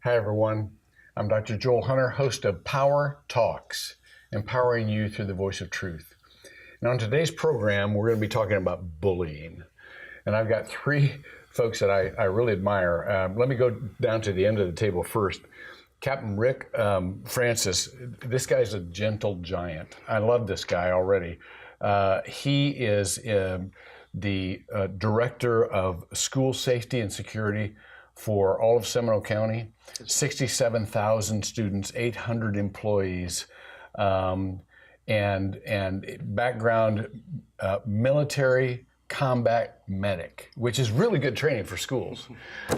Hi, everyone. I'm Dr. Joel Hunter, host of Power Talks, empowering you through the voice of truth. Now, in today's program, we're going to be talking about bullying. And I've got three folks that I really admire. Let me go down to the end of the table first. Captain Rick Francis, this guy's a gentle giant. I love this guy already. He is the director of school safety and security for all of Seminole County, 67,000 students, 800 employees, and background military combat medic, which is really good training for schools.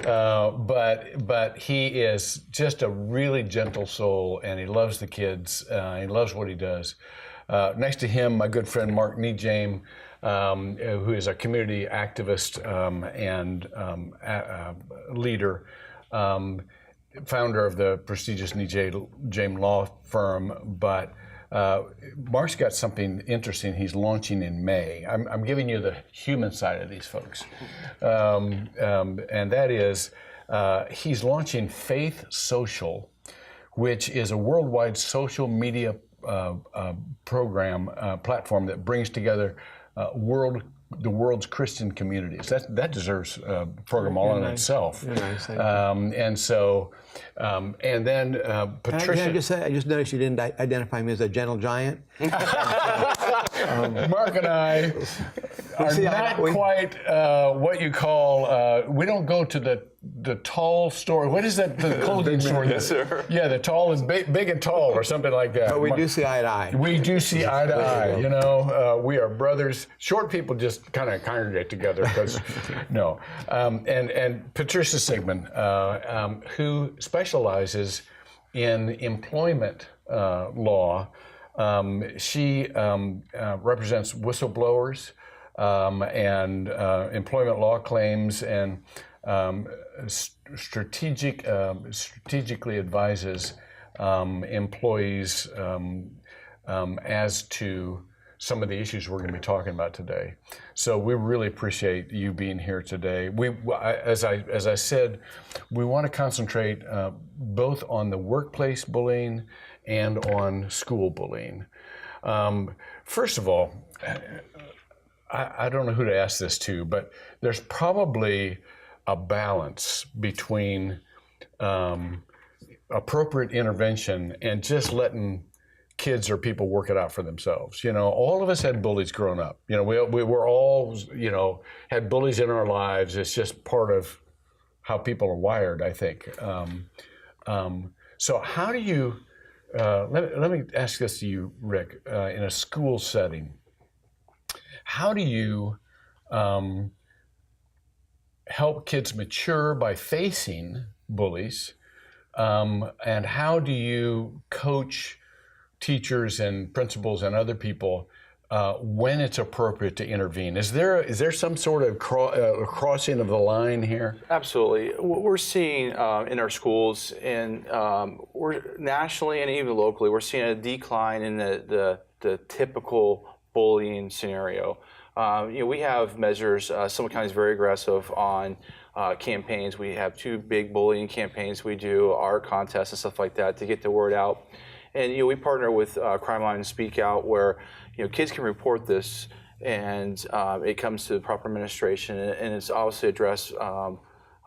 But he is just a really gentle soul, and he loves the kids. He loves what he does. Next to him, my good friend Mark Nijame, who is a community activist and leader, founder of the prestigious Nijame law firm. But Mark's got something interesting he's launching in May. I'm giving you the human side of these folks. And that is, he's launching Faith Social, which is a worldwide social media program, platform that brings together the world's Christian communities. That deserves a program all in itself. Nice, and so, and then Patricia. Can I just say, I just noticed you didn't identify me as a gentle giant. Mark and I are not quite what you call. We don't go to the tall store. What is that? The clothing store. Yes, sir. Yeah, the tall and big and tall, or something like that. But we do see eye to eye. We do see eye to eye. You know, we are brothers. Short people just kind of congregate together because no. And Patricia Sigmund, who specializes in employment law. She represents whistleblowers and employment law claims, and strategically advises employees as to some of the issues we're going to be talking about today. So we really appreciate you being here today. As I said, we want to concentrate both on the workplace bullying and on school bullying. First of all, I don't know who to ask this to, but there's probably a balance between appropriate intervention and just letting kids or people work it out for themselves. You know, all of us had bullies growing up. You know, we were all, you know, had bullies in our lives. It's just part of how people are wired, I think. So how do you, let me ask this to you, Rick, in a school setting, how do you help kids mature by facing bullies, and how do you coach teachers and principals and other people when it's appropriate to intervene? Is there some sort of crossing of the line here? Absolutely. What we're seeing in our schools, and we're nationally and even locally, we're seeing a decline in the typical bullying scenario. You know, we have measures. Seminole County is very aggressive on campaigns. We have 2 big bullying campaigns. We do art contests and stuff like that to get the word out. And you know, we partner with Crime Line and Speak Out, where you know kids can report this, and it comes to the proper administration, and it's obviously addressed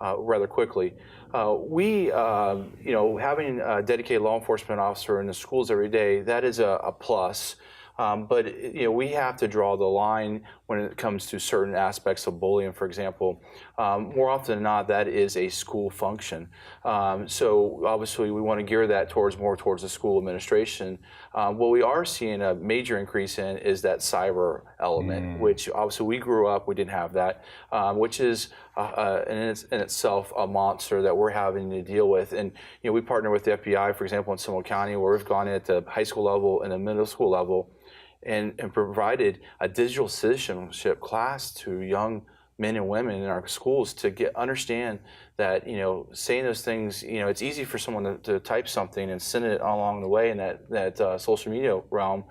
rather quickly. We, you know, having a dedicated law enforcement officer in the schools every day, that is a plus. But you know, we have to draw the line when it comes to certain aspects of bullying. For example, more often than not, that is a school function. So obviously, we want to gear that more towards the school administration. What we are seeing a major increase in is that cyber element, which obviously we grew up, we didn't have that, which is in itself a monster that we're having to deal with. And you know, we partner with the FBI, for example, in Seminole County, where we've gone at the high school level and the middle school level, and provided a digital citizenship class to young men and women in our schools to understand that, you know, saying those things, you know, it's easy for someone to type something and send it along the way in that social media realm,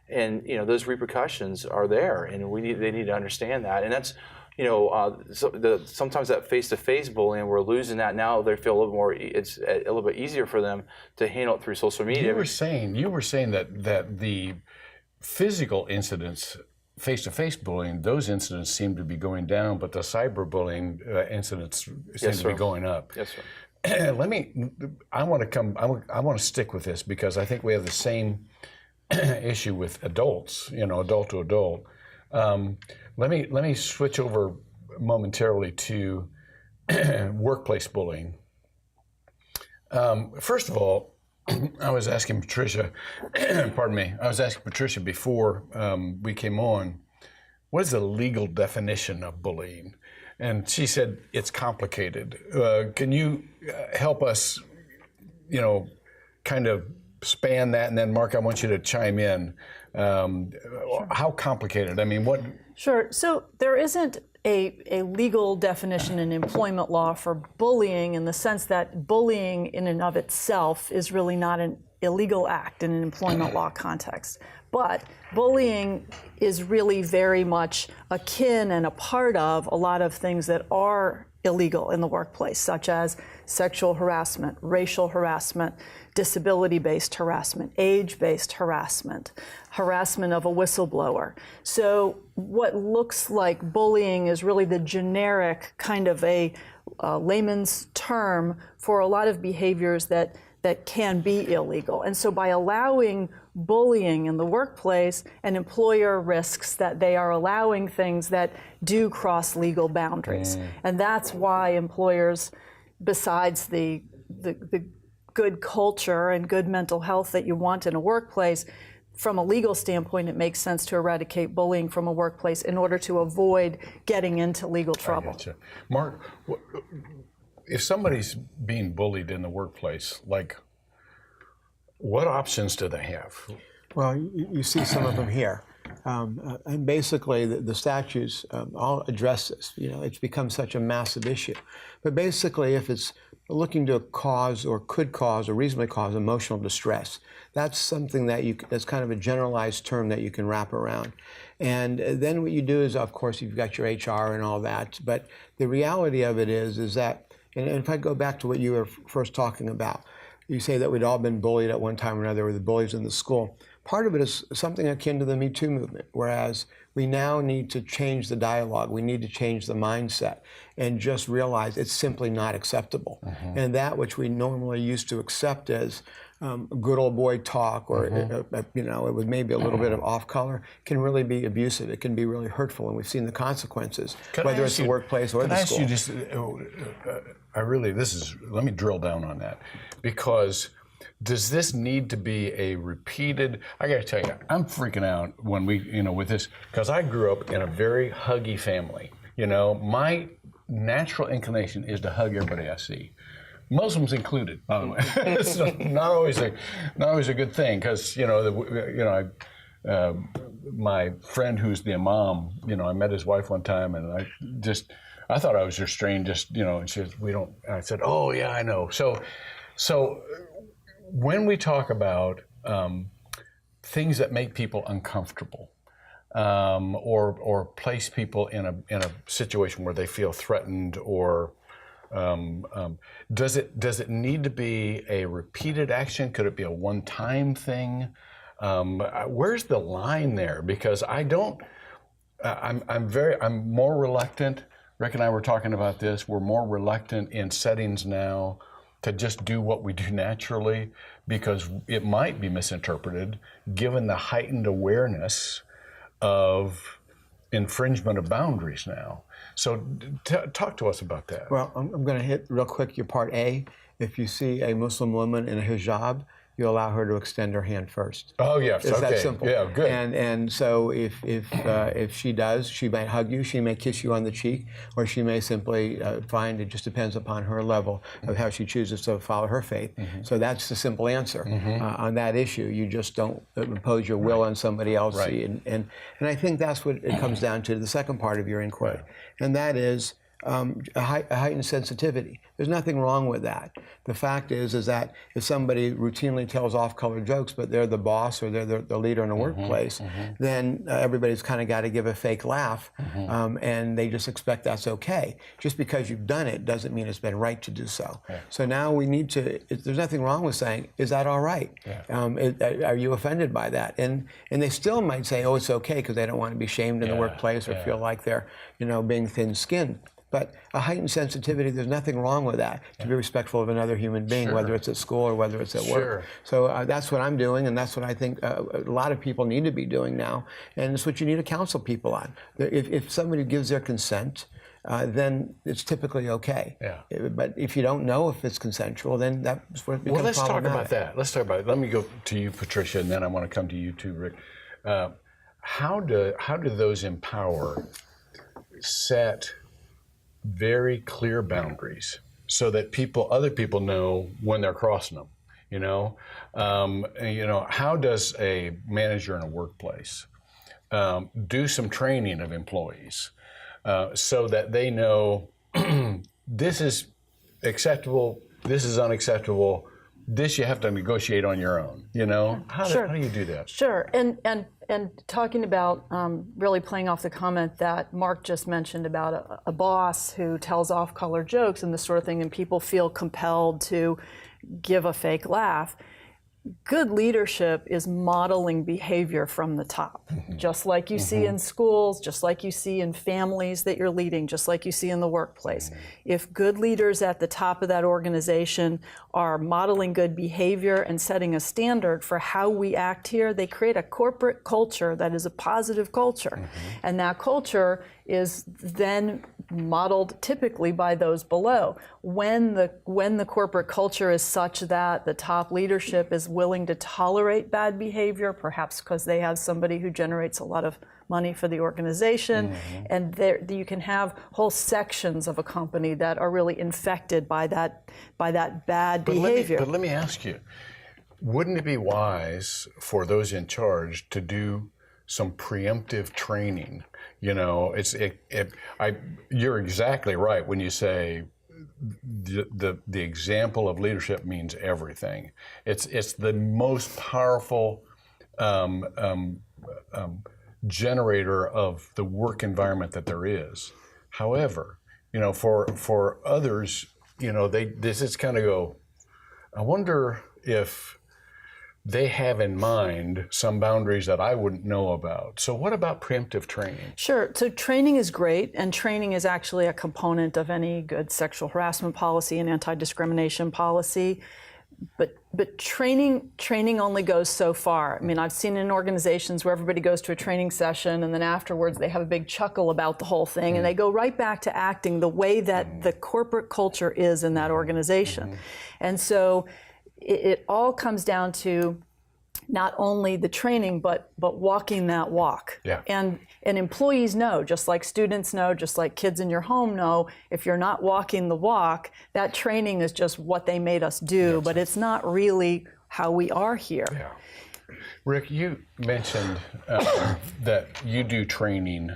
and you know, those repercussions are there, and they need to understand that. And that's sometimes that face-to-face bullying, we're losing that now. They feel a little more. It's a little bit easier for them to handle it through social media. You were saying that the physical incidents, face-to-face bullying, those incidents seem to be going down, but the cyberbullying incidents seem to be going up. Yes, sir. I want to stick with this because I think we have the same issue with adults, adult to adult. Let me switch over momentarily to workplace bullying. First of all, I was asking Patricia, pardon me, I was asking Patricia before we came on, what is the legal definition of bullying? And she said it's complicated. Can you help us, kind of span that? And then, Mark, I want you to chime in. Sure. How complicated? I mean, what? Sure. So there isn't a legal definition in employment law for bullying in the sense that bullying in and of itself is really not an illegal act in an employment law context. But bullying is really very much akin and a part of a lot of things that are illegal in the workplace, such as sexual harassment, racial harassment, disability-based harassment, age-based harassment, harassment of a whistleblower. So what looks like bullying is really the generic kind of a layman's term for a lot of behaviors that can be illegal. And so by allowing bullying in the workplace, an employer risks that they are allowing things that do cross legal boundaries. And that's why employers, besides the good culture and good mental health that you want in a workplace, from a legal standpoint, it makes sense to eradicate bullying from a workplace in order to avoid getting into legal trouble. I gotcha. Mark, if somebody's being bullied in the workplace, like, what options do they have? Well, you see some of them here. And basically, the statutes all address this. It's become such a massive issue. But basically, if it's looking to cause or could cause or reasonably cause emotional distress, that's something that's kind of a generalized term that you can wrap around. And then what you do is, of course, you've got your HR and all that. But the reality of it is that, and if I go back to what you were first talking about, you say that we'd all been bullied at one time or another, or the bullies in the school. Part of it is something akin to the Me Too movement, whereas we now need to change the dialogue. We need to change the mindset and just realize it's simply not acceptable. And that which we normally used to accept as good old boy talk, or it was maybe a little bit of off color, can really be abusive. It can be really hurtful, and we've seen the consequences, whether it's the workplace or the school. Let me drill down on that, because does this need to be a repeated? I got to tell you, I'm freaking out when with this, because I grew up in a very huggy family. My natural inclination is to hug everybody I see. Muslims included, by the way. It's not always a good thing, because my friend who's the imam, I met his wife one time, and I thought I was restrained, and she says, we don't. And I said, oh yeah, I know. So when we talk about things that make people uncomfortable, or place people in a situation where they feel threatened, or does it need to be a repeated action? Could it be a one-time thing? Where's the line there? Because I'm more reluctant. Rick and I were talking about this. We're more reluctant in settings now to just do what we do naturally, because it might be misinterpreted given the heightened awareness of infringement of boundaries now. So talk to us about that. Well, I'm going to hit real quick your part A. If you see a Muslim woman in a hijab, you allow her to extend her hand first. Oh yes, it's okay. that simple. Yeah, good. And so if she does, she might hug you, she may kiss you on the cheek, or she may simply find, it just depends upon her level of how she chooses to follow her faith. So that's the simple answer on that issue. You just don't impose your will on somebody else. Right. And I think that's what it comes down to, the second part of your inquiry, and that is, a heightened sensitivity. There's nothing wrong with that. The fact is that if somebody routinely tells off-color jokes, but they're the boss or they're the leader in a workplace, then everybody's kind of got to give a fake laugh, and they just expect that's okay. Just because you've done it doesn't mean it's been right to do so. Yeah. So now we need to. There's nothing wrong with saying, "Is that all right? Yeah. Are you offended by that?" And they still might say, "Oh, it's okay," because they don't want to be shamed in the workplace or feel like they're, being thin-skinned. But a heightened sensitivity, there's nothing wrong with that, to be respectful of another human being, whether it's at school or whether it's at work. So that's what I'm doing, and that's what I think a lot of people need to be doing now, and it's what you need to counsel people on. If somebody gives their consent, then it's typically okay. Yeah. But if you don't know if it's consensual, then that's where it becomes Let's talk problematic. about that. Let's talk about it. Let me go to you, Patricia, and then I want to come to you too, Rick. How do those in power set very clear boundaries so that other people know when they're crossing them? How does a manager in a workplace do some training of employees so that they know this is acceptable, this is unacceptable, this you have to negotiate on your own? How do you do that? Sure, and talking about really playing off the comment that Mark just mentioned about a boss who tells off-color jokes and this sort of thing, and people feel compelled to give a fake laugh. Good leadership is modeling behavior from the top, just like you see in schools, just like you see in families that you're leading, just like you see in the workplace. If good leaders at the top of that organization are modeling good behavior and setting a standard for how we act here, they create a corporate culture that is a positive culture. And that culture is then modeled typically by those below. When the corporate culture is such that the top leadership is willing to tolerate bad behavior, perhaps because they have somebody who generates a lot of money for the organization, and you can have whole sections of a company that are really infected by that bad behavior. But let me ask you, wouldn't it be wise for those in charge to do some preemptive training? You're exactly right when you say the example of leadership means everything. It's the most powerful generator of the work environment that there is. However, for others, they just kind of go, I wonder if they have in mind some boundaries that I wouldn't know about. So what about preemptive training? Sure. So training is great, and training is actually a component of any good sexual harassment policy and anti-discrimination policy. But training only goes so far. I mean, I've seen in organizations where everybody goes to a training session and then afterwards they have a big chuckle about the whole thing, and they go right back to acting the way that the corporate culture is in that organization. And so it all comes down to not only the training, but walking that walk. Yeah. And employees know, just like students know, just like kids in your home know, if you're not walking the walk, that training is just what they made us do, but it's not really how we are here. Yeah. Rick, you mentioned that you do training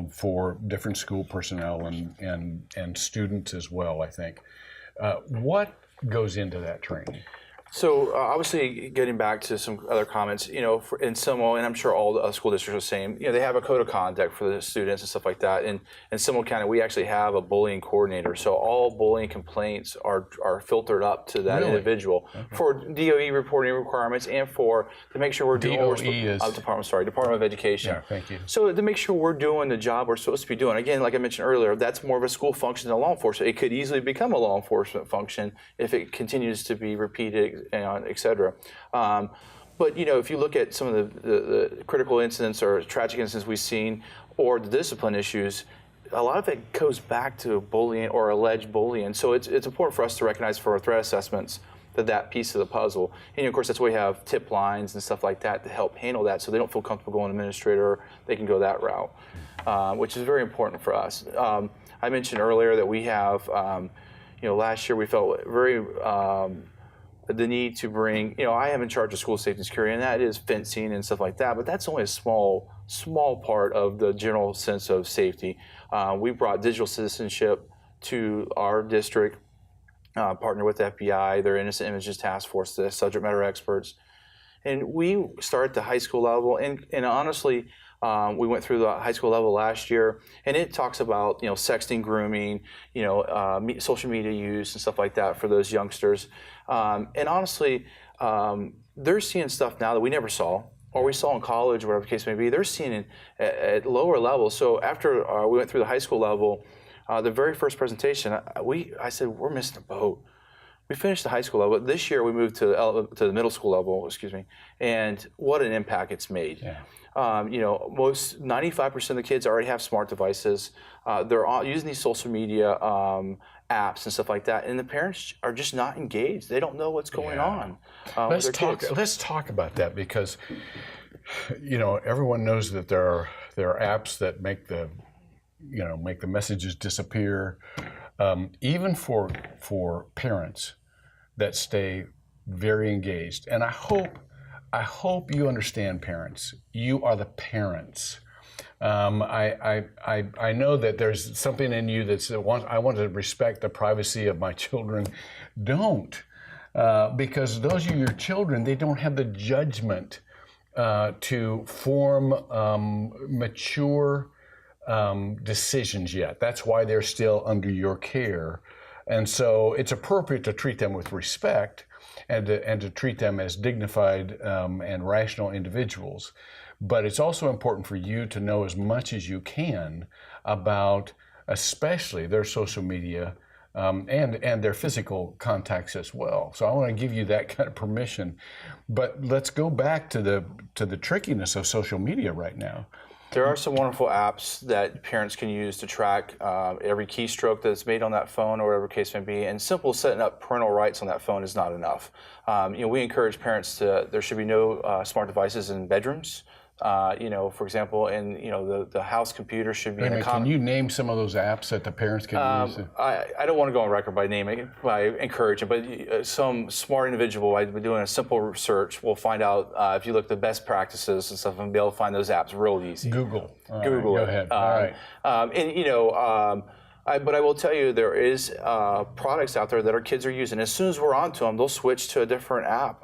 for different school personnel and students as well, I think. What goes into that training? So obviously, getting back to some other comments, in Seminole, and I'm sure all the school districts are the same, they have a code of conduct for the students and stuff like that. And in Seminole County, we actually have a bullying coordinator. So all bullying complaints are filtered up to that individual for DOE reporting requirements and to make sure we're doing Department of Education. Yeah, thank you. So to make sure we're doing the job we're supposed to be doing. Again, like I mentioned earlier, that's more of a school function than law enforcement. It could easily become a law enforcement function if it continues to be repeated, et cetera. But if you look at some of the critical incidents or tragic incidents we've seen, or the discipline issues, a lot of it goes back to bullying or alleged bullying. So it's important for us to recognize for our threat assessments that piece of the puzzle. And of course, that's why we have tip lines and stuff like that to help handle that, so they don't feel comfortable going to administrator. They can go that route, which is very important for us. I mentioned earlier that we have, last year we felt very the need to bring, I am in charge of school safety and security, and that is fencing and stuff like that, but that's only a small small part of the general sense of safety. We brought digital citizenship to our district, partnered with the FBI, their Innocent Images Task Force, the subject matter experts. And we start at the high school level, and honestly, we went through the high school level last year, and it talks about sexting, grooming, social media use and stuff like that for those youngsters. And honestly, they're seeing stuff now that we never saw, or we saw in college, whatever the case may be. They're seeing it at lower levels. So after we went through the high school level, the very first presentation, I said, we're missing a boat. We finished the high school level. This year we moved to the middle school level, and what an impact it's made. Yeah. Most 95% of the kids already have smart devices. They're all using these social media apps and stuff like that, and the parents are just not engaged. They don't know what's going on. Let's with their talk. kids. Let's talk about that, because everyone knows that there are apps that make the messages disappear. Even for parents that stay very engaged, and I hope you understand, parents. You are the parents. I know that there's something in you that says, I want to respect the privacy of my children. Don't, because those are your children. They don't have the judgment to form mature decisions yet. That's why they're still under your care. And so it's appropriate to treat them with respect and to treat them as dignified and rational individuals. But it's also important for you to know as much as you can about especially their social media and their physical contacts as well. So I want to give you that kind of permission. But let's go back to the trickiness of social media right now. There are some wonderful apps that parents can use to track every keystroke that's made on that phone, or whatever the case may be. And simple setting up parental rights on that phone is not enough. We encourage parents there should be no smart devices in bedrooms. For example, and the house computer should be in a Can you name some of those apps that the parents can use? I don't want to go on record by naming, by encouraging, but some smart individual, by doing a simple research, will find out if you look at the best practices and stuff, and be able to find those apps real easy. Google. Google. Go ahead. All right. But I will tell you, there is products out there that our kids are using. As soon as we're onto them, they'll switch to a different app.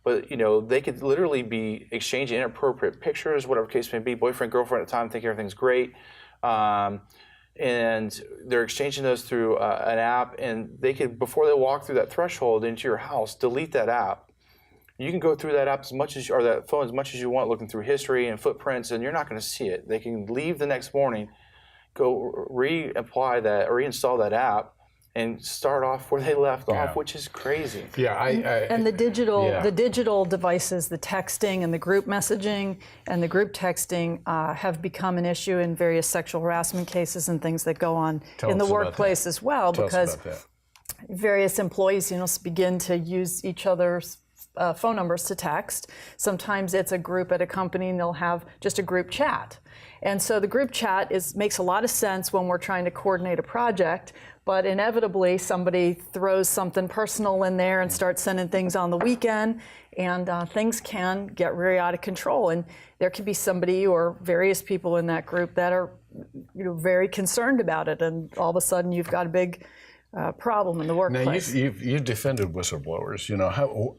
But they could literally be exchanging inappropriate pictures, whatever the case may be. Boyfriend, girlfriend at the time, think everything's great, and they're exchanging those through an app. And they could, before they walk through that threshold into your house, delete that app. You can go through that app or that phone as much as you want, looking through history and footprints, and you're not going to see it. They can leave the next morning, go reapply that or reinstall that app, and start off where they left off, which is crazy. Yeah, and the digital devices, the texting and the group messaging and the group texting have become an issue in various sexual harassment cases and things that go on in the workplace as well, because various employees begin to use each other's phone numbers to text. Sometimes it's a group at a company and they'll have just a group chat. And so the group chat makes a lot of sense when we're trying to coordinate a project, but inevitably somebody throws something personal in there and starts sending things on the weekend, and things can get very out of control. And there could be somebody or various people in that group that are very concerned about it, and all of a sudden you've got a big problem in the workplace. Now, you've defended whistleblowers.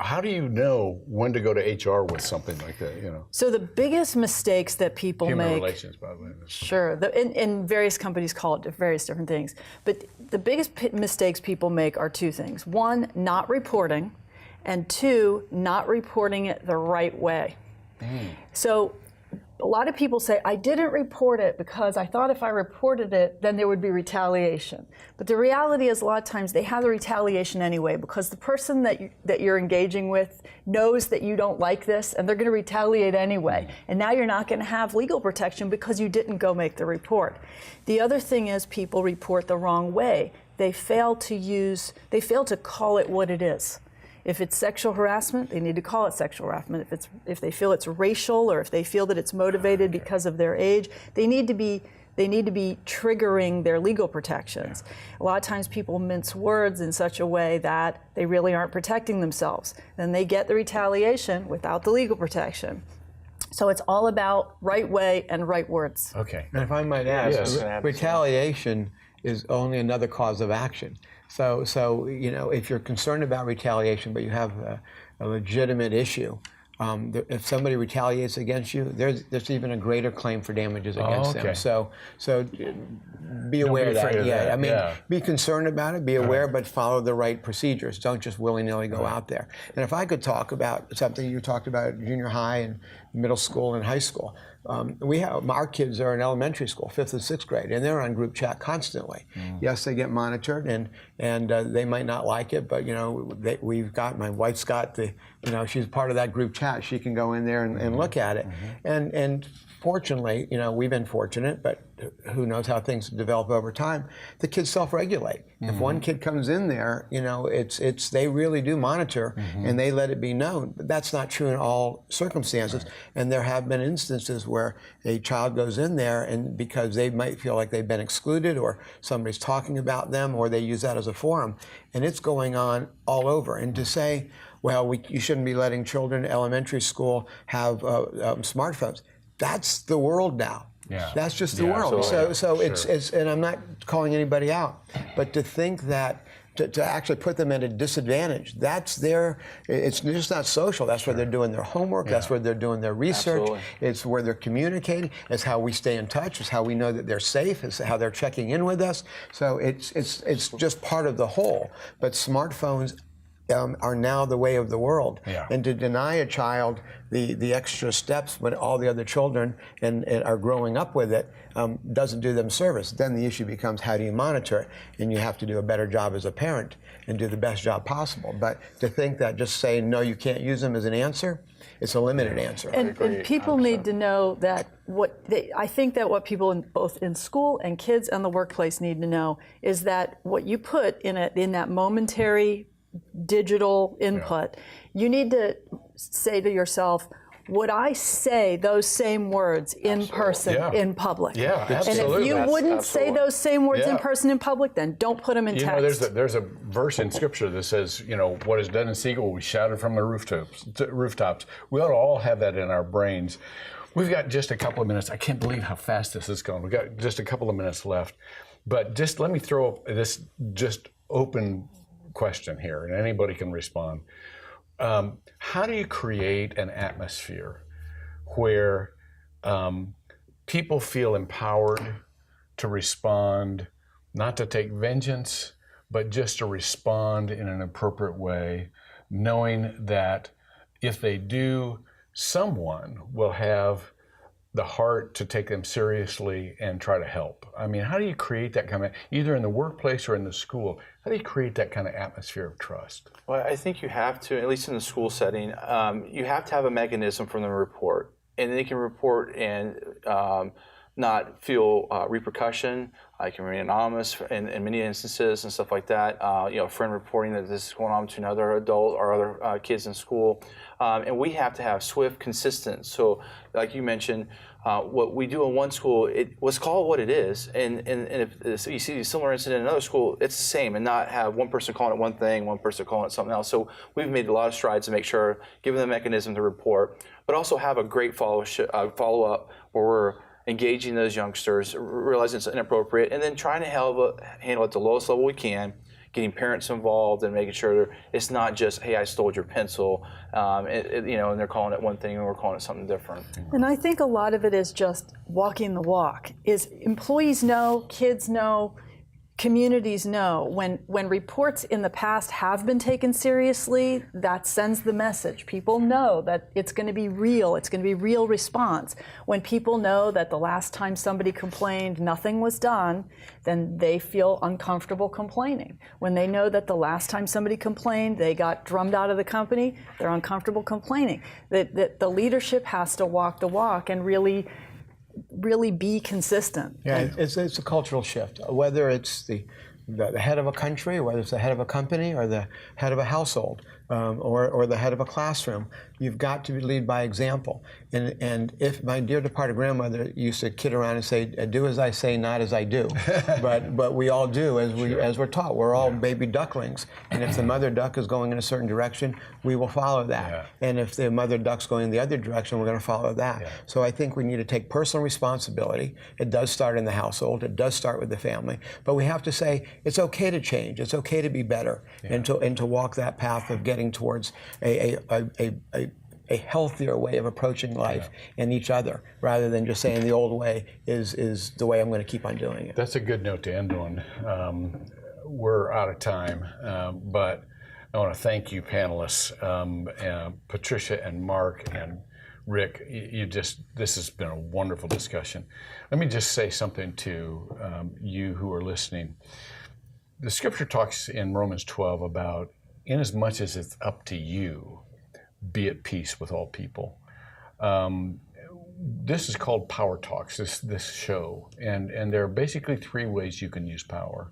How do you know when to go to HR with something like that? So the biggest mistakes that people Human make. relations, by the way. Sure. And various companies call it various different things. But the biggest mistakes people make are two things. One, not reporting, and two, not reporting it the right way. So a lot of people say, I didn't report it because I thought if I reported it, then there would be retaliation. But the reality is a lot of times they have the retaliation anyway, because the person that you're engaging with knows that you don't like this, and they're going to retaliate anyway. And now you're not going to have legal protection because you didn't go make the report. The other thing is people report the wrong way. They fail to call it what it is. If it's sexual harassment, they need to call it sexual harassment. If they feel it's racial, or if they feel that it's motivated because of their age, they need to be triggering their legal protections. A lot of times people mince words in such a way that they really aren't protecting themselves. Then they get the retaliation without the legal protection. So it's all about right way and right words. Okay. And if I might add, Yes. retaliation is only another cause of action. So if you're concerned about retaliation, but you have a legitimate issue, if somebody retaliates against you, there's even a greater claim for damages against them. So be aware of afraid that. of Yeah, that. I mean, Yeah. be concerned about it, be aware, but follow the right procedures. Don't just willy-nilly go out there. And if I could talk about something you talked about at junior high and middle school and high school, our kids are in elementary school, 5th and 6th grade, and they're on group chat constantly. Yes, they get monitored, and they might not like it, but my wife's got she's part of that group chat. She can go in there and look at it, and fortunately, we've been fortunate, but who knows how things develop over time. The kids self-regulate. If one kid comes in there, they really do monitor and they let it be known. But that's not true in all circumstances. And there have been instances where a child goes in there and because they might feel like they've been excluded or somebody's talking about them or they use that as a forum, and it's going on all over. And to say, well, you shouldn't be letting children in elementary school have smartphones. That's the world now. Yeah. That's just the world. Absolutely. So Sure. it's, and I'm not calling anybody out, but to think that to actually put them at a disadvantage, it's just not social. That's where they're doing their homework. That's where they're doing their research. Absolutely. It's where they're communicating. It's how we stay in touch. It's how we know that they're safe. It's how they're checking in with us. So it's just part of the whole. But smartphones are now the way of the world. Yeah. And to deny a child the extra steps when all the other children and are growing up with it doesn't do them service. Then the issue becomes how do you monitor it? And you have to do a better job as a parent and do the best job possible. But to think that just saying, no, you can't use them as an answer, it's a limited answer. And people need to know that I think that what people both in school and kids and the workplace need to know is that what you put in that momentary digital input, you need to say to yourself, would I say those same words in person, in public? Yeah, And absolutely. if you wouldn't say those same words in person in public, then don't put them in text. There's a verse in Scripture that says, what is done in secret will be shouted from the rooftops. We ought to all have that in our brains. We've got just a couple of minutes. I can't believe how fast this is going. We've got just a couple of minutes left. But just let me throw this just open question here, and anybody can respond. How do you create an atmosphere where people feel empowered to respond, not to take vengeance, but just to respond in an appropriate way, knowing that if they do, someone will have the heart to take them seriously and try to help? I mean, how do you create that kind of, either in the workplace or in the school, how do you create that kind of atmosphere of trust? Well, I think you have to, at least in the school setting, you have to have a mechanism for them to report. And they can report and not feel repercussion. I can remain anonymous in many instances and stuff like that. A friend reporting that this is going on to another adult or other kids in school. And we have to have swift, consistent. So, like you mentioned, what we do in one school, let's call it what it is. And if you see a similar incident in another school, it's the same, and not have one person calling it one thing, one person calling it something else. So we've made a lot of strides to make sure, give them the mechanism to report, but also have a great follow-up where we're engaging those youngsters, realizing it's inappropriate, and then trying to handle it at the lowest level we can, getting parents involved and making sure it's not just, hey, I stole your pencil, and they're calling it one thing and we're calling it something different. And I think a lot of it is just walking the walk. Is employees know, kids know, communities know. When reports in the past have been taken seriously, that sends the message. People know that it's going to be real. It's going to be real response. When people know that the last time somebody complained, nothing was done, then they feel uncomfortable complaining. When they know that the last time somebody complained, they got drummed out of the company, they're uncomfortable complaining. That the leadership has to walk the walk and really be consistent. Yeah, it's a cultural shift. Whether it's the head of a country, whether it's the head of a company or the head of a household, or the head of a classroom. You've got to lead by example. And if my dear departed grandmother used to kid around and say, "Do as I say, not as I do," but we all do as we're taught. We're all baby ducklings, and if the mother duck is going in a certain direction, we will follow that. Yeah. And if the mother duck's going in the other direction, we're going to follow that. Yeah. So I think we need to take personal responsibility. It does start in the household. It does start with the family. But we have to say it's okay to change. It's okay to be better, and to walk that path of getting towards a healthier way of approaching life and each other, rather than just saying the old way is the way I'm going to keep on doing it. That's a good note to end on. We're out of time, but I want to thank you, panelists, Patricia and Mark and Rick. This has been a wonderful discussion. Let me just say something to you who are listening. The scripture talks in Romans 12 about, inasmuch as it's up to you, be at peace with all people. This is called Power Talks, this show, and there are basically three ways you can use power.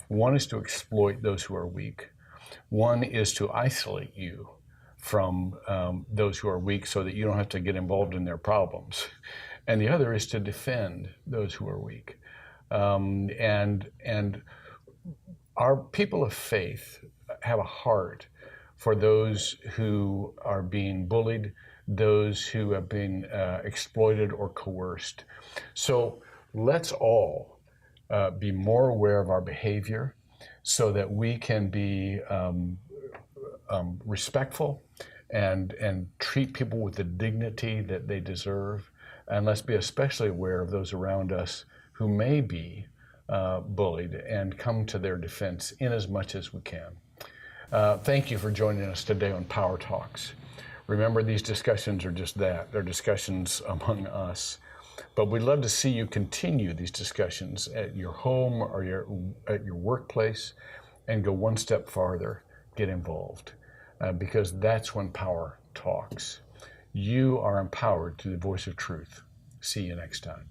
One is to exploit those who are weak. One is to isolate you from those who are weak so that you don't have to get involved in their problems. And the other is to defend those who are weak. And our people of faith have a heart for those who are being bullied, those who have been exploited or coerced. So let's all be more aware of our behavior so that we can be respectful and treat people with the dignity that they deserve. And let's be especially aware of those around us who may be bullied and come to their defense in as much as we can. Thank you for joining us today on Power Talks. Remember, these discussions are just that. They're discussions among us. But we'd love to see you continue these discussions at your home or at your workplace and go one step farther, get involved, because that's when power talks. You are empowered through the voice of truth. See you next time.